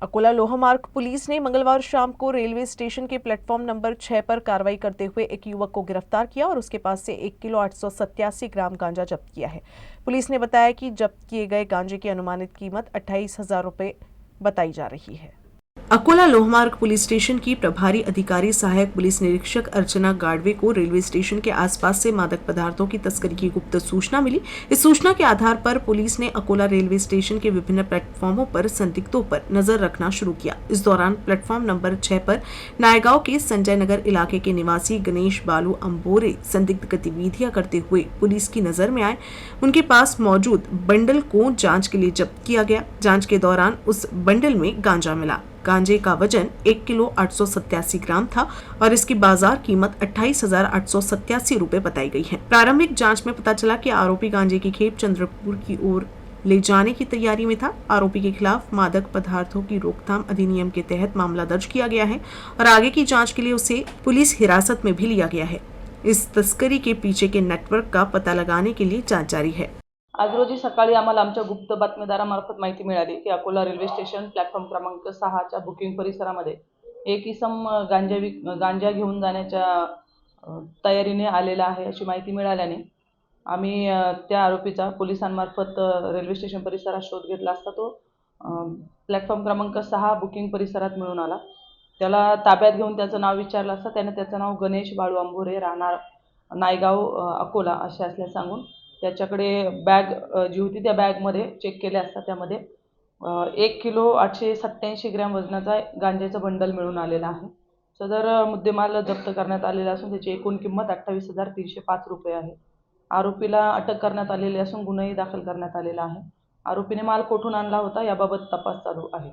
अकोला लोहा मार्ग पुलिस ने मंगलवार शाम को रेलवे स्टेशन के प्लेटफॉर्म नंबर 6 पर कार्रवाई करते हुए एक युवक को गिरफ्तार किया और उसके पास से 1 किलो 887 ग्राम गांजा जब्त किया है। पुलिस ने बताया कि जब्त किए गए गांजे की अनुमानित कीमत 28,000 रुपये बताई जा रही है। अकोला लोहमार्ग पुलिस स्टेशन की प्रभारी अधिकारी सहायक पुलिस निरीक्षक अर्चना गाडवे को रेलवे स्टेशन के आसपास से मादक पदार्थों की तस्करी की गुप्त सूचना मिली। इस सूचना के आधार पर पुलिस ने अकोला रेलवे स्टेशन के विभिन्न प्लेटफॉर्मों पर संदिग्धों पर नजर रखना शुरू किया। इस दौरान प्लेटफॉर्म नंबर 6 पर नायगांव के संजय नगर इलाके के निवासी गणेश बालू अंबोरे संदिग्ध गतिविधियां करते हुए पुलिस की नजर में आए। उनके पास मौजूद बंडल को जांच के लिए जब्त किया गया। जांच के दौरान उस बंडल में गांजा मिला। गांजे का वजन 1 किलो 887 ग्राम था और इसकी बाजार कीमत 28,887 रुपए बताई गई है। प्रारंभिक जांच में पता चला कि आरोपी गांजे की खेप चंद्रपुर की ओर ले जाने की तैयारी में था। आरोपी के खिलाफ मादक पदार्थों की रोकथाम अधिनियम के तहत मामला दर्ज किया गया है और आगे की जाँच के लिए उसे पुलिस हिरासत में भी लिया गया है। इस तस्करी के पीछे के नेटवर्क का पता लगाने के लिए जाँच जारी है। आज रोजी सकाळी आम्हाला आमच्या गुप्त बातमीदारामार्फत माहिती मिळाली की अकोला रेल्वे स्टेशन प्लॅटफॉर्म क्रमांक 6 च्या बुकिंग परिसरामध्ये एक इसम गांजा घेऊन जाण्याच्या तयारीने आलेला आहे अशी माहिती मिळाल्याने आम्ही त्या आरोपीचा पोलिसांमार्फत रेल्वे स्टेशन परिसरात शोध घेतला असता तो प्लॅटफॉर्म क्रमांक 6 बुकिंग परिसरात मिळून आला। त्याला ताब्यात घेऊन त्याचं नाव विचारलं असता त्याने त्याचं नाव गणेश बाळू अंबोरे राहणार नायगाव अकोला असे असल्याचे सांगून त्याच्याकडे बॅग जी होती त्या बॅगमध्ये चेक केले असता त्यामध्ये 1 किलो 887 ग्रॅम वजनाचा गांजाचं बंडल मिळून आलेला आहे। सदर मुद्देमाल जप्त करण्यात आलेला असून त्याची एकूण किंमत 28,305 रुपये आहे। आरोपीला अटक करण्यात आलेली असून गुन्हाही दाखल करण्यात आलेला आहे। आरोपीने माल कोठून आणला होता याबाबत तपास चालू आहे।